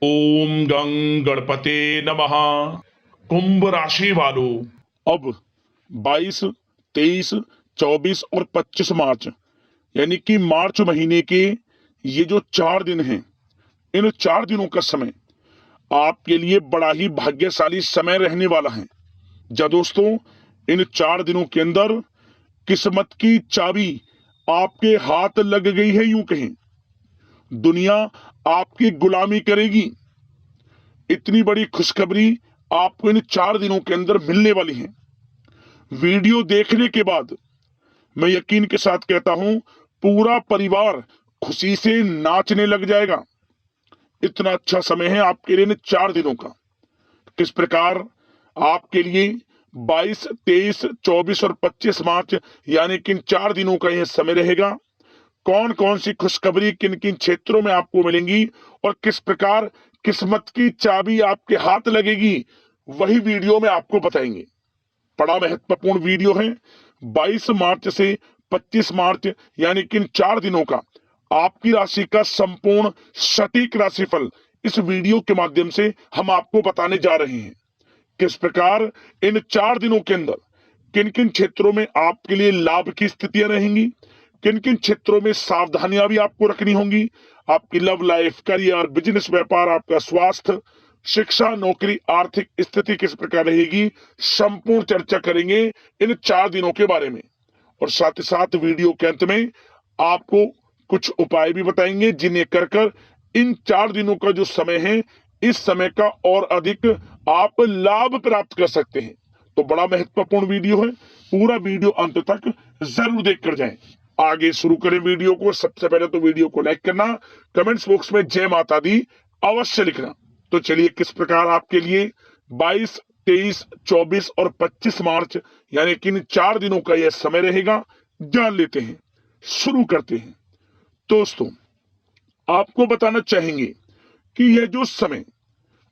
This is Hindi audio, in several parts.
ओम गं गणपते नमः। कुंभ राशि वालों, अब 22, 23, 24 और 25 मार्च यानी कि मार्च महीने के ये जो 4 दिन हैं, इन 4 दिनों का समय आपके लिए बड़ा ही भाग्यशाली समय रहने वाला है। जा दोस्तों, इन 4 दिनों के अंदर किस्मत की चाबी आपके हाथ लग गई है। यूं कहें, दुनिया आपकी गुलामी करेगी। इतनी बड़ी खुशखबरी आपको इन 4 दिनों के अंदर मिलने वाली है। वीडियो देखने के बाद मैं यकीन के साथ कहता हूं, पूरा परिवार खुशी से नाचने लग जाएगा। इतना अच्छा समय है आपके लिए इन 4 दिनों का। किस प्रकार आपके लिए 22, 23, 24 और 25 मार्च यानी कि इन 4 दिनों का यह समय रहेगा, कौन कौन सी खुशखबरी किन किन क्षेत्रों में आपको मिलेंगी और किस प्रकार किस्मत की चाबी आपके हाथ लगेगी, वही वीडियो में आपको बताएंगे। बड़ा महत्वपूर्ण वीडियो है। 22 मार्च से 25 मार्च यानी कि इन 4 दिनों का आपकी राशि का संपूर्ण सटीक राशिफल इस वीडियो के माध्यम से हम आपको बताने जा रहे हैं। किस प्रकार इन 4 दिनों के अंदर किन किन क्षेत्रों में आपके लिए लाभ की स्थितियां रहेंगी, किन किन क्षेत्रों में सावधानियां भी आपको रखनी होंगी। आपकी लव लाइफ, करियर, बिजनेस, व्यापार, आपका स्वास्थ्य, शिक्षा, नौकरी, आर्थिक स्थिति किस प्रकार रहेगी, संपूर्ण चर्चा करेंगे इन 4 दिनों के बारे में। और साथ ही साथ वीडियो के अंत में आपको कुछ उपाय भी बताएंगे जिन्हें कर इन 4 दिनों का जो समय है, इस समय का और अधिक आप लाभ प्राप्त कर सकते हैं। तो बड़ा महत्वपूर्ण वीडियो है, पूरा वीडियो अंत तक जरूर देखकर जाएं। आगे शुरू करें वीडियो को। सबसे पहले तो वीडियो को लाइक करना, कमेंट्स बॉक्स में जय माता दी अवश्य लिखना। तो चलिए, किस प्रकार आपके लिए 22, 23, 24 और 25 मार्च यानी कि इन 4 दिनों का यह समय रहेगा, जान लेते हैं। शुरू करते हैं। दोस्तों, आपको बताना चाहेंगे कि यह जो समय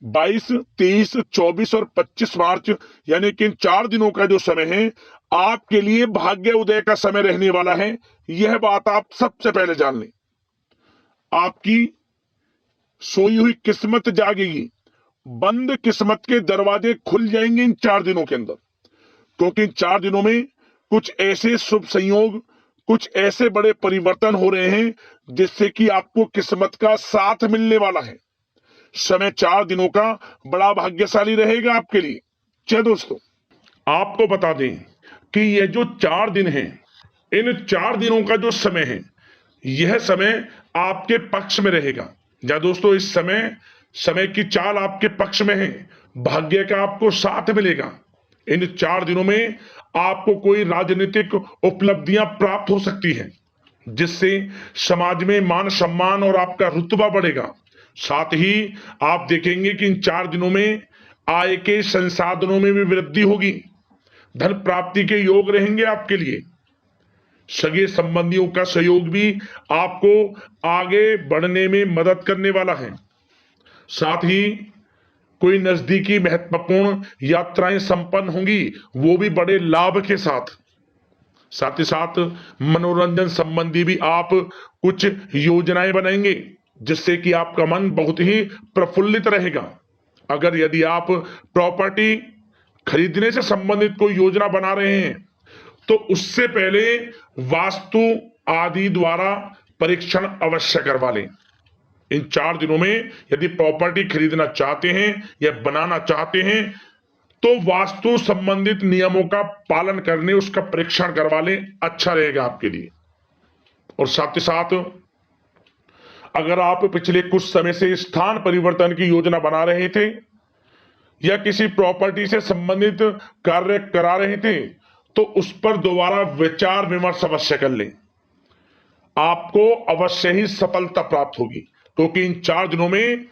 22, 23, 24 और 25 मार्च यानी कि इन 4 दिनों का जो समय है, आपके लिए भाग्य उदय का समय रहने वाला है। यह बात आप सबसे पहले जान लें। आपकी सोई हुई किस्मत जागेगी, बंद किस्मत के दरवाजे खुल जाएंगे इन 4 दिनों के अंदर। क्योंकि इन 4 दिनों में कुछ ऐसे शुभ संयोग, कुछ ऐसे बड़े परिवर्तन हो रहे हैं जिससे कि आपको किस्मत का साथ मिलने वाला है। समय 4 दिनों का बड़ा भाग्यशाली रहेगा आपके लिए। जय दोस्तों, आपको बता दें कि यह जो 4 दिन हैं, इन 4 दिनों का जो समय है, यह समय आपके पक्ष में रहेगा। जय दोस्तों, इस समय समय की चाल आपके पक्ष में है। भाग्य का आपको साथ मिलेगा। इन 4 दिनों में आपको कोई राजनीतिक उपलब्धियां प्राप्त हो सकती हैं, जिससे समाज में मान सम्मान और आपका रुतबा बढ़ेगा। साथ ही आप देखेंगे कि इन 4 दिनों में आय के संसाधनों में भी वृद्धि होगी। धन प्राप्ति के योग रहेंगे आपके लिए। सगे संबंधियों का सहयोग भी आपको आगे बढ़ने में मदद करने वाला है। साथ ही कोई नजदीकी महत्वपूर्ण यात्राएं संपन्न होंगी, वो भी बड़े लाभ के साथ। साथ ही साथ मनोरंजन संबंधी भी आप कुछ योजनाएं बनाएंगे, जिससे कि आपका मन बहुत ही प्रफुल्लित रहेगा। अगर यदि आप प्रॉपर्टी खरीदने से संबंधित कोई योजना बना रहे हैं, तो उससे पहले वास्तु आदि द्वारा परीक्षण अवश्य करवा लें। इन 4 दिनों में यदि प्रॉपर्टी खरीदना चाहते हैं या बनाना चाहते हैं, तो वास्तु संबंधित नियमों का पालन करने उसका परीक्षण करवा लें, अच्छा रहेगा आपके लिए। और साथ ही साथ अगर आप पिछले कुछ समय से स्थान परिवर्तन की योजना बना रहे थे या किसी प्रॉपर्टी से संबंधित कार्य करा रहे थे, तो उस पर दोबारा विचार विमर्श अवश्य कर लें। आपको अवश्य ही सफलता प्राप्त होगी, क्योंकि इन 4 दिनों में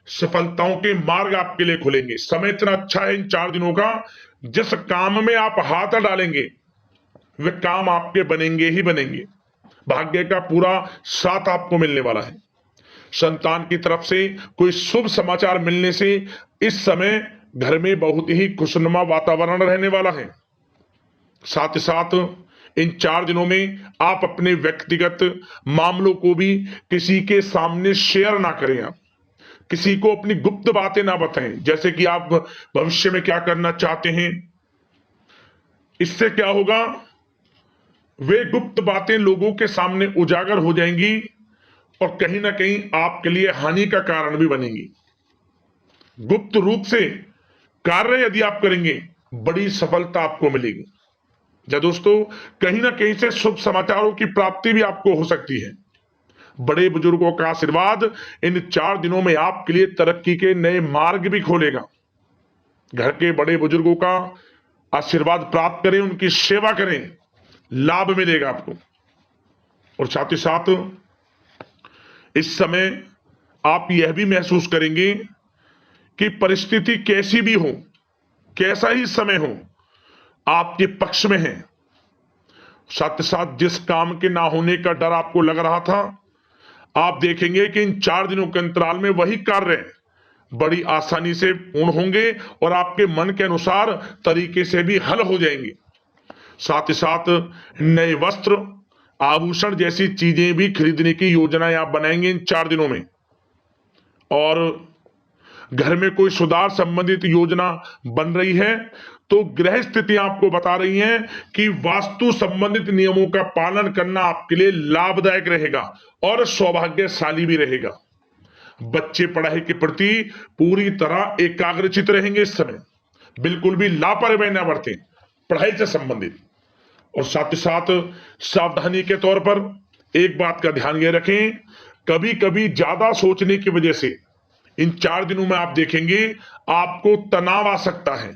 सफलताओं के मार्ग आपके लिए खुलेंगे। समय इतना अच्छा है इन 4 दिनों का, जिस काम में आप हाथ डालेंगे वे काम आपके बनेंगे ही बनेंगे। भाग्य का पूरा साथ आपको मिलने वाला है। संतान की तरफ से कोई शुभ समाचार मिलने से इस समय घर में बहुत ही खुशनुमा वातावरण रहने वाला है। साथ ही साथ इन 4 दिनों में आप अपने व्यक्तिगत मामलों को भी किसी के सामने शेयर ना करें। आप किसी को अपनी गुप्त बातें ना बताएं, जैसे कि आप भविष्य में क्या करना चाहते हैं। इससे क्या होगा, वे गुप्त बातें लोगों के सामने उजागर हो जाएंगी और कहीं ना कहीं आपके लिए हानि का कारण भी बनेंगी। गुप्त रूप से कार्य यदि आप करेंगे, बड़ी सफलता आपको मिलेगी। या दोस्तों, कहीं ना कहीं से शुभ समाचारों की प्राप्ति भी आपको हो सकती है। बड़े बुजुर्गों का आशीर्वाद इन 4 दिनों में आपके लिए तरक्की के नए मार्ग भी खोलेगा। घर के बड़े बुजुर्गों का आशीर्वाद प्राप्त करें, उनकी सेवा करें, लाभ मिलेगा आपको। और साथ ही साथ इस समय आप यह भी महसूस करेंगे कि परिस्थिति कैसी भी हो, कैसा ही समय हो, आपके पक्ष में है। साथ ही साथ जिस काम के ना होने का डर आपको लग रहा था, आप देखेंगे कि इन 4 दिनों के अंतराल में वही कार्य बड़ी आसानी से पूर्ण होंगे और आपके मन के अनुसार तरीके से भी हल हो जाएंगे। साथ ही साथ नए वस्त्र, आभूषण जैसी चीजें भी खरीदने की योजनाएं आप बनाएंगे इन 4 दिनों में। और घर में कोई सुधार संबंधित योजना बन रही है तो ग्रह स्थिति आपको बता रही है कि वास्तु संबंधित नियमों का पालन करना आपके लिए लाभदायक रहेगा और सौभाग्यशाली भी रहेगा। बच्चे पढ़ाई के प्रति पूरी तरह एकाग्रचित रहेंगे इस समय, बिल्कुल भी लापरवाही ना बरतें पढ़ाई से संबंधित। और साथ ही साथ सावधानी के तौर पर एक बात का ध्यान ये रखें, कभी कभी ज्यादा सोचने की वजह से इन 4 दिनों में आप देखेंगे आपको तनाव आ सकता है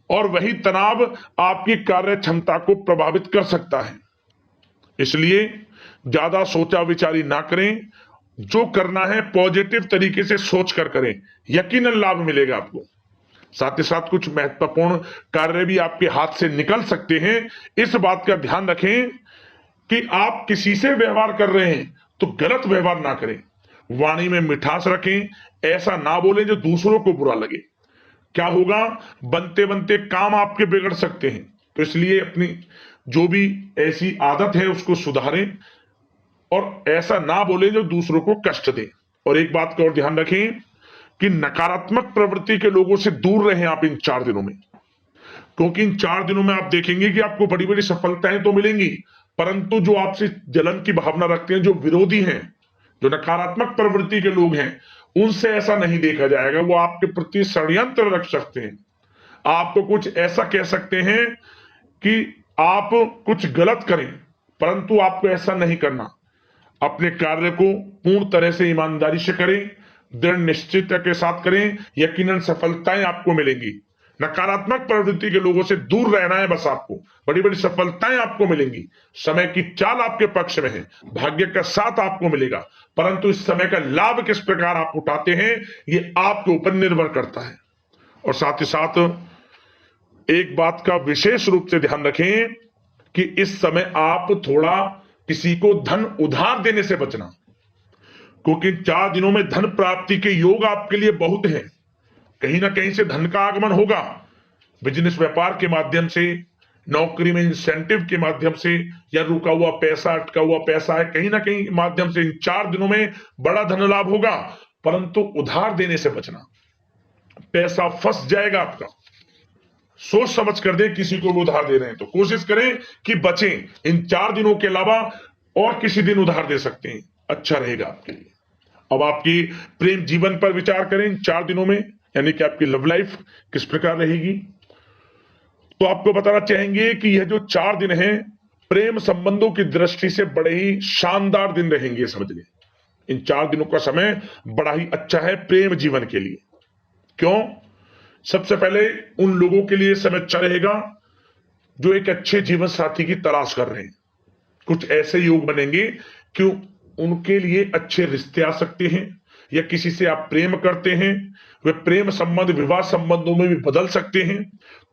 और वही तनाव आपकी कार्य क्षमता को प्रभावित कर सकता है। इसलिए ज्यादा सोचा विचारी ना करें, जो करना है पॉजिटिव तरीके से सोच कर करें, यकीनन लाभ मिलेगा आपको। साथ ही साथ कुछ महत्वपूर्ण कार्य भी आपके हाथ से निकल सकते हैं। इस बात का ध्यान रखें कि आप किसी से व्यवहार कर रहे हैं तो गलत व्यवहार ना करें, वाणी में मिठास रखें, ऐसा ना बोलें जो दूसरों को बुरा लगे। क्या होगा, बनते बनते काम आपके बिगड़ सकते हैं। तो इसलिए अपनी जो भी ऐसी आदत है उसको सुधारें और ऐसा ना बोलें जो दूसरों को कष्ट दे। और एक बात का और ध्यान रखें कि नकारात्मक प्रवृत्ति के लोगों से दूर रहें आप इन 4 दिनों में, क्योंकि इन 4 दिनों में आप देखेंगे कि आपको बड़ी बड़ी सफलताएं तो मिलेंगी, परंतु जो आपसे जलन की भावना रखते हैं, जो विरोधी हैं, जो नकारात्मक प्रवृत्ति के लोग हैं, उनसे ऐसा नहीं देखा जाएगा। वो आपके प्रति षड्यंत्र रख सकते हैं, आपको कुछ ऐसा कह सकते हैं कि आप कुछ गलत करें, परंतु आपको ऐसा नहीं करना। अपने कार्य को पूर्ण तरह से ईमानदारी से करें, दृढ़ निश्चितता के साथ करें, यकीनन सफलताएं आपको मिलेंगी। नकारात्मक प्रवृत्ति के लोगों से दूर रहना है बस, आपको बड़ी बड़ी सफलताएं आपको मिलेंगी। समय की चाल आपके पक्ष में है, भाग्य का साथ आपको मिलेगा, परंतु इस समय का लाभ किस प्रकार आप उठाते हैं ये आपके ऊपर निर्भर करता है। और साथ ही साथ एक बात का विशेष रूप से ध्यान रखें कि इस समय आप थोड़ा किसी को धन उधार देने से बचना, क्योंकि 4 दिनों में धन प्राप्ति के योग आपके लिए बहुत हैं। कहीं ना कहीं से धन का आगमन होगा, बिजनेस व्यापार के माध्यम से, नौकरी में इंसेंटिव के माध्यम से, या रुका हुआ पैसा, अटका हुआ पैसा है, कहीं ना कहीं माध्यम से इन 4 दिनों में बड़ा धन लाभ होगा। परंतु उधार देने से बचना, पैसा फंस जाएगा आपका। सोच समझ कर दें, किसी को भी उधार दे रहे हैं तो कोशिश करें कि बचें। इन 4 दिनों के अलावा और किसी दिन उधार दे सकते हैं, अच्छा रहेगा आपके लिए। अब आपकी प्रेम जीवन पर विचार करें इन 4 दिनों में, यानी कि आपकी लव लाइफ किस प्रकार रहेगी। तो आपको बताना चाहेंगे कि यह जो 4 दिन हैं प्रेम संबंधों की दृष्टि से बड़े ही शानदार दिन रहेंगे, समझिए। इन 4 दिनों का समय बड़ा ही अच्छा है प्रेम जीवन के लिए। क्यों? सबसे पहले उन लोगों के लिए समय अच्छा रहेगा जो एक अच्छे जीवन साथी की तलाश कर रहे हैं। कुछ ऐसे योग बनेंगे कि उनके लिए अच्छे रिश्ते आ सकते हैं, या किसी से आप प्रेम करते हैं, वे प्रेम संबंध विवाह संबंधों में भी बदल सकते हैं।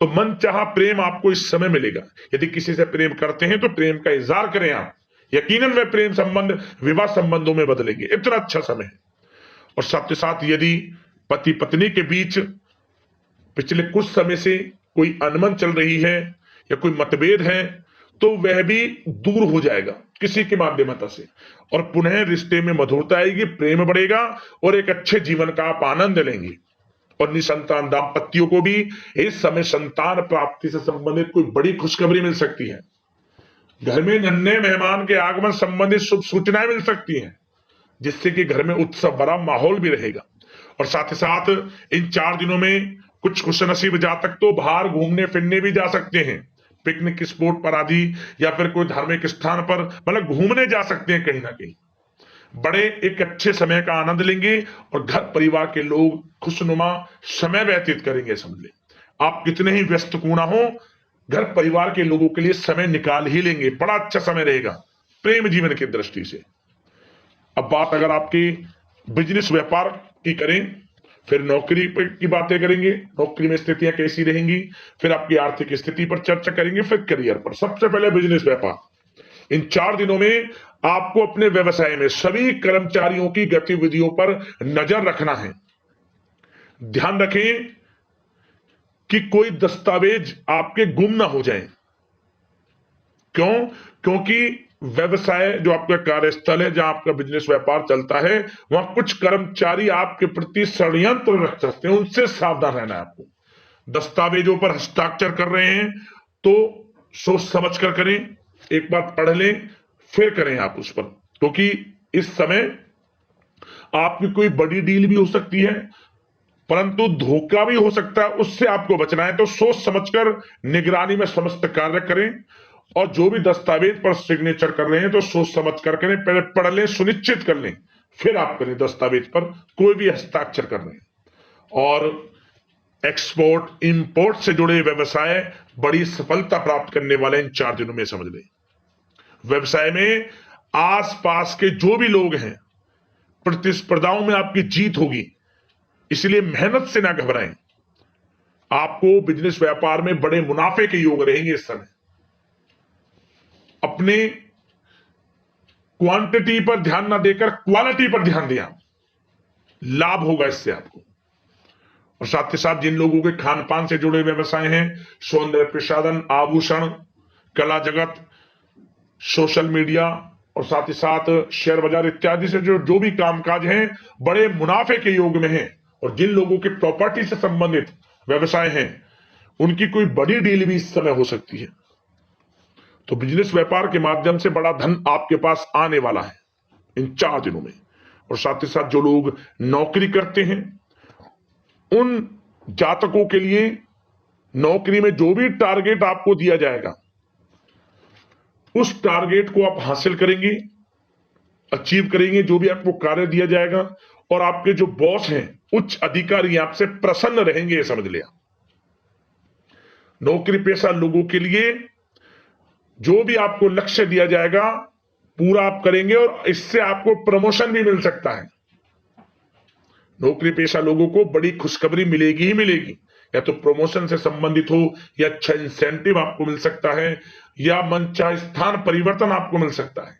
तो मन चाहा प्रेम आपको इस समय मिलेगा। यदि किसी से प्रेम करते हैं तो प्रेम का इजहार करें आप, यकीनन वे प्रेम संबंध विवाह संबंधों में बदलेंगे। इतना अच्छा समय है। और साथ ही साथ यदि पति पत्नी के बीच पिछले कुछ समय से कोई अनबन चल रही है या कोई मतभेद है, तो वह भी दूर हो जाएगा किसी के माध्यमता से, और पुनः रिश्ते में मधुरता आएगी, प्रेम बढ़ेगा और एक अच्छे जीवन का आप आनंद लेंगे। और निसंतान दाम्पत्यों को भी इस समय संतान प्राप्ति से संबंधित कोई बड़ी खुशखबरी मिल सकती है। घर में नन्हे मेहमान के आगमन संबंधित शुभ सूचनाएं मिल सकती हैं, जिससे कि घर में उत्सव भरा माहौल भी रहेगा। और साथ ही साथ इन 4 दिनों में कुछ खुशनसीब जातक तो बाहर घूमने फिरने भी जा सकते हैं, पिकनिक स्पॉट पर आदि, या फिर कोई धार्मिक स्थान पर मतलब घूमने जा सकते हैं कहीं ना कहीं। बड़े एक अच्छे समय का आनंद लेंगे और घर परिवार के लोग खुशनुमा समय व्यतीत करेंगे। समझ ले, आप कितने ही व्यस्त क्यों ना हो, घर परिवार के लोगों के लिए समय निकाल ही लेंगे। बड़ा अच्छा समय रहेगा प्रेम जीवन की दृष्टि से। अब बात अगर आपकी बिजनेस व्यापार की करें, फिर नौकरी की बातें करेंगे, नौकरी में स्थितियां कैसी रहेंगी, फिर आपकी आर्थिक स्थिति पर चर्चा करेंगे, फिर करियर पर। सबसे पहले बिजनेस व्यापार। इन 4 दिनों में आपको अपने व्यवसाय में सभी कर्मचारियों की गतिविधियों पर नजर रखना है। ध्यान रखें कि कोई दस्तावेज आपके गुम ना हो जाएं। क्यों? क्योंकि व्यवसाय जो आपका कार्यस्थल है, जहां आपका बिजनेस व्यापार चलता है, वहां कुछ कर्मचारी आपके प्रति षड्यंत्र रख सकते हैं, उनसे सावधान रहना है आपको। दस्तावेजों पर हस्ताक्षर कर रहे हैं तो सोच समझ कर करें, एक बार पढ़ लें फिर करें आप उस पर, क्योंकि इस समय आपकी कोई बड़ी डील भी हो सकती है, परंतु धोखा भी हो सकता है, उससे आपको बचना है। तो सोच समझकर निगरानी में समस्त कार्य करें, और जो भी दस्तावेज पर सिग्नेचर कर रहे हैं तो सोच समझ कर करें, पहले पढ़ लें, सुनिश्चित कर लें, फिर आप करें दस्तावेज पर कोई भी हस्ताक्षर कर रहे हैं। और एक्सपोर्ट इंपोर्ट से जुड़े व्यवसाय बड़ी सफलता प्राप्त करने वाले इन 4 दिनों में। समझ लें, व्यवसाय में आसपास के जो भी लोग हैं, प्रतिस्पर्धाओं में आपकी जीत होगी, इसलिए मेहनत से ना घबराएं। आपको बिजनेस व्यापार में बड़े मुनाफे के योग रहेंगे इस समय। अपने क्वांटिटी पर ध्यान ना देकर क्वालिटी पर ध्यान दिया, लाभ होगा इससे आपको। और साथ ही साथ जिन लोगों के खान पान से जुड़े व्यवसाय हैं, सौंदर्य प्रसाधन, आभूषण, कला जगत, सोशल मीडिया और साथ ही साथ शेयर बाजार इत्यादि से जो भी कामकाज हैं, बड़े मुनाफे के योग में हैं। और जिन लोगों के प्रॉपर्टी से संबंधित व्यवसाय हैं, उनकी कोई बड़ी डील भी इस समय हो सकती है। तो बिजनेस व्यापार के माध्यम से बड़ा धन आपके पास आने वाला है इन 4 दिनों में। और साथ ही साथ जो लोग नौकरी करते हैं, उन जातकों के लिए नौकरी में जो भी टारगेट आपको दिया जाएगा, उस टारगेट को आप हासिल करेंगे, अचीव करेंगे, जो भी आपको कार्य दिया जाएगा। और आपके जो बॉस हैं, उच्च अधिकारी, आपसे प्रसन्न रहेंगे, ये समझ लिया। नौकरी पेशा लोगों के लिए जो भी आपको लक्ष्य दिया जाएगा, पूरा आप करेंगे और इससे आपको प्रमोशन भी मिल सकता है। नौकरी पेशा लोगों को बड़ी खुशखबरी मिलेगी ही मिलेगी, या तो प्रमोशन से संबंधित हो, या अच्छा इंसेंटिव आपको मिल सकता है, या मनचाहे स्थान परिवर्तन आपको मिल सकता है।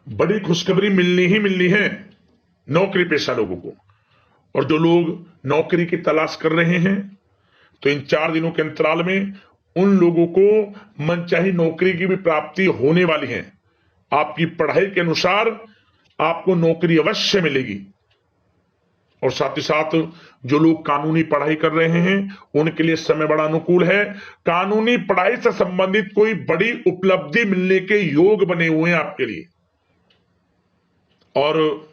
बड़ी खुशखबरी मिलनी ही मिलनी है नौकरी पेशा लोगों को। और जो लोग नौकरी की तलाश कर रहे हैं, तो इन 4 दिनों के अंतराल में उन लोगों को मनचाही नौकरी की भी प्राप्ति होने वाली है। आपकी पढ़ाई के अनुसार आपको नौकरी अवश्य मिलेगी। और साथ ही साथ जो लोग कानूनी पढ़ाई कर रहे हैं, उनके लिए समय बड़ा अनुकूल है। कानूनी पढ़ाई से संबंधित कोई बड़ी उपलब्धि मिलने के योग बने हुए हैं आपके लिए। और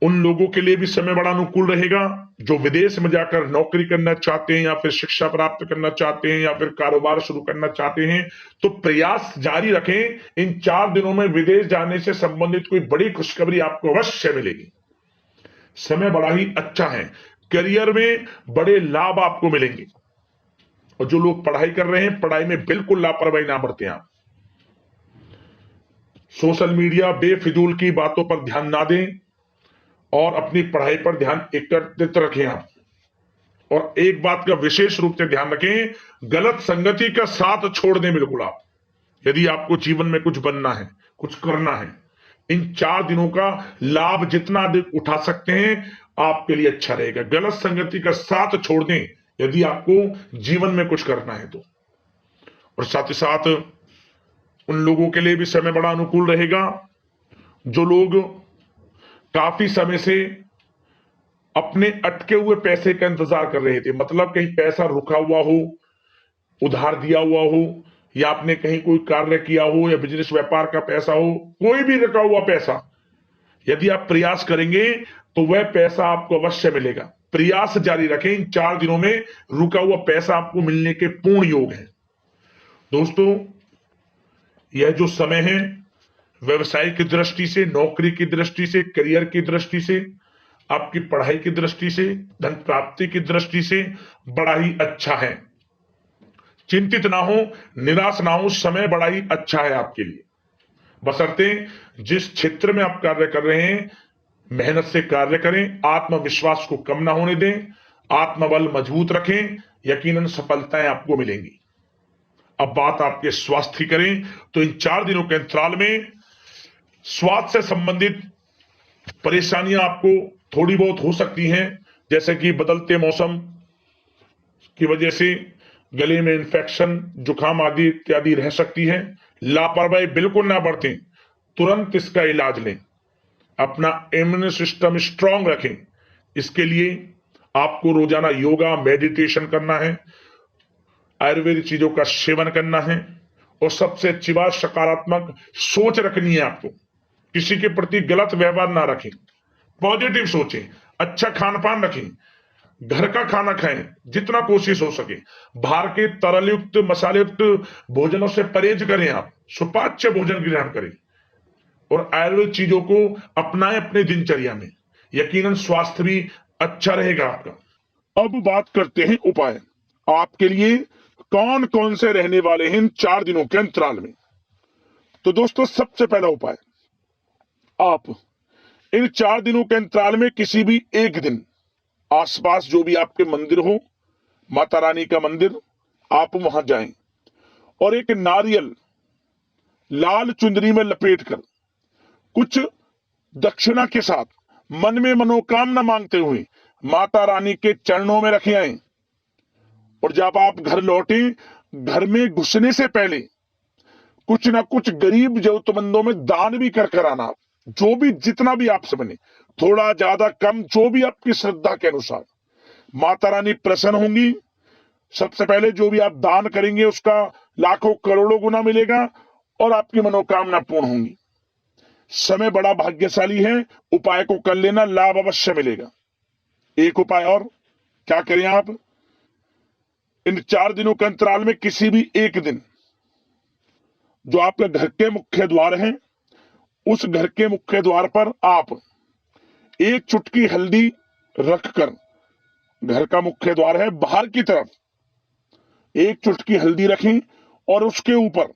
उन लोगों के लिए भी समय बड़ा अनुकूल रहेगा जो विदेश में जाकर नौकरी करना चाहते हैं, या फिर शिक्षा प्राप्त करना चाहते हैं, या फिर कारोबार शुरू करना चाहते हैं। तो प्रयास जारी रखें। इन 4 दिनों में विदेश जाने से संबंधित कोई बड़ी खुशखबरी आपको अवश्य मिलेगी। समय बड़ा ही अच्छा है। करियर में बड़े लाभ आपको मिलेंगे। और जो लोग पढ़ाई कर रहे हैं, पढ़ाई में बिल्कुल लापरवाही ना बरतें आप। सोशल मीडिया बेफिजूल की बातों पर ध्यान ना दें और अपनी पढ़ाई पर ध्यान एकत्रित रखें आप। और एक बात का विशेष रूप से ध्यान रखें, गलत संगति का साथ छोड़ दें बिल्कुल आप, यदि आपको जीवन में कुछ बनना है, कुछ करना है। इन 4 दिनों का लाभ जितना अधिक उठा सकते हैं, आपके लिए अच्छा रहेगा। गलत संगति का साथ छोड़ दें यदि आपको जीवन में कुछ करना है तो। और साथ ही साथ उन लोगों के लिए भी समय बड़ा अनुकूल रहेगा जो लोग काफी समय से अपने अटके हुए पैसे का इंतजार कर रहे थे, मतलब कहीं पैसा रुका हुआ हो, उधार दिया हुआ हो, या आपने कहीं कोई कार्य किया हो, या बिजनेस व्यापार का पैसा हो, कोई भी रुका हुआ पैसा, यदि आप प्रयास करेंगे तो वह पैसा आपको अवश्य मिलेगा। प्रयास जारी रखें, इन 4 दिनों में रुका हुआ पैसा आपको मिलने के पूर्ण योग है। दोस्तों, यह जो समय है व्यवसाय की दृष्टि से, नौकरी की दृष्टि से, करियर की दृष्टि से, आपकी पढ़ाई की दृष्टि से, धन प्राप्ति की दृष्टि से बड़ा ही अच्छा है। चिंतित ना हो, निराश ना हो, समय बड़ा ही अच्छा है आपके लिए। बशर्ते जिस क्षेत्र में आप कार्य कर रहे हैं मेहनत से कार्य करें, आत्मविश्वास को कम ना होने दें, आत्मबल मजबूत रखें, यकीनन सफलताएं आपको मिलेंगी। अब बात आपके स्वास्थ्य की करें तो इन 4 दिनों के अंतराल में स्वास्थ्य से संबंधित परेशानियां आपको थोड़ी बहुत हो सकती हैं, जैसे कि बदलते मौसम की वजह से गले में इंफेक्शन, जुकाम आदि इत्यादि रह सकती है। लापरवाही बिल्कुल ना बरतें, तुरंत इसका इलाज लें, अपना इम्यून सिस्टम स्ट्रांग रखें। इसके लिए आपको रोजाना योगा, मेडिटेशन करना है, आयुर्वेदिक चीजों का सेवन करना है, और सबसे अच्छी बात सकारात्मक सोच रखनी है आपको। किसी के प्रति गलत व्यवहार ना रखें, पॉजिटिव सोचें, अच्छा खान पान रखें, घर का खाना खाएं जितना कोशिश हो सके, बाहर के तरल युक्त मसाले युक्त भोजनों से परहेज करें, आप सुपाच्य भोजन ग्रहण करें और आयुर्वेद चीजों को अपनाएं अपने दिनचर्या में, यकीनन स्वास्थ्य भी अच्छा रहेगा आपका। अब बात करते हैं उपाय, आपके लिए कौन कौन से रहने वाले हैं इन 4 दिनों के अंतराल में। तो दोस्तों, सबसे पहला उपाय, आप इन 4 दिनों के अंतराल में किसी भी एक दिन आसपास जो भी आपके मंदिर हो, माता रानी का मंदिर, आप वहां जाएं और एक नारियल लाल चुंदरी में लपेटकर कुछ दक्षिणा के साथ मन में मनोकामना मांगते हुए माता रानी के चरणों में रखे आए। और जब आप घर लौटे, घर में घुसने से पहले कुछ ना कुछ गरीब जरूरतमंदों में दान भी कर आना, जो भी जितना भी आपसे बने, थोड़ा ज्यादा कम, जो भी आपकी श्रद्धा के अनुसार। माता रानी प्रसन्न होंगी। सबसे पहले जो भी आप दान करेंगे उसका लाखों करोड़ों गुना मिलेगा और आपकी मनोकामना पूर्ण होंगी। समय बड़ा भाग्यशाली है, उपाय को कर लेना, लाभ अवश्य मिलेगा। एक उपाय और, क्या करें आप, इन 4 दिनों के अंतराल में किसी भी एक दिन जो आपके घर के मुख्य द्वार हैं, उस घर के मुख्य द्वार पर आप एक चुटकी हल्दी रखकर, घर का मुख्य द्वार है बाहर की तरफ, एक चुटकी हल्दी रखें और उसके ऊपर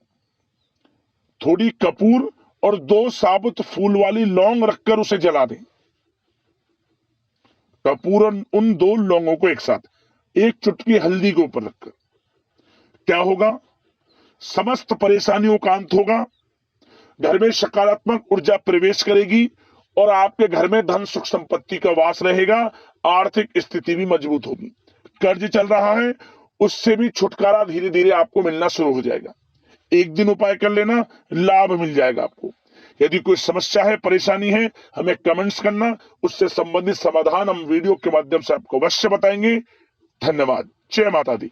थोड़ी कपूर और 2 साबुत फूल वाली लौंग रखकर उसे जला दें। कपूर और उन 2 लौंगों को एक साथ एक चुटकी हल्दी के ऊपर रखकर, क्या होगा, समस्त परेशानियों का अंत होगा, घर में सकारात्मक ऊर्जा प्रवेश करेगी और आपके घर में धन सुख संपत्ति का वास रहेगा, आर्थिक स्थिति भी मजबूत होगी। कर्ज चल रहा है उससे भी छुटकारा धीरे धीरे आपको मिलना शुरू हो जाएगा। एक दिन उपाय कर लेना, लाभ मिल जाएगा आपको। यदि कोई समस्या है, परेशानी है, हमें कमेंट्स करना, उससे संबंधित समाधान हम वीडियो के माध्यम से आपको अवश्य बताएंगे। धन्यवाद। जय माता दी।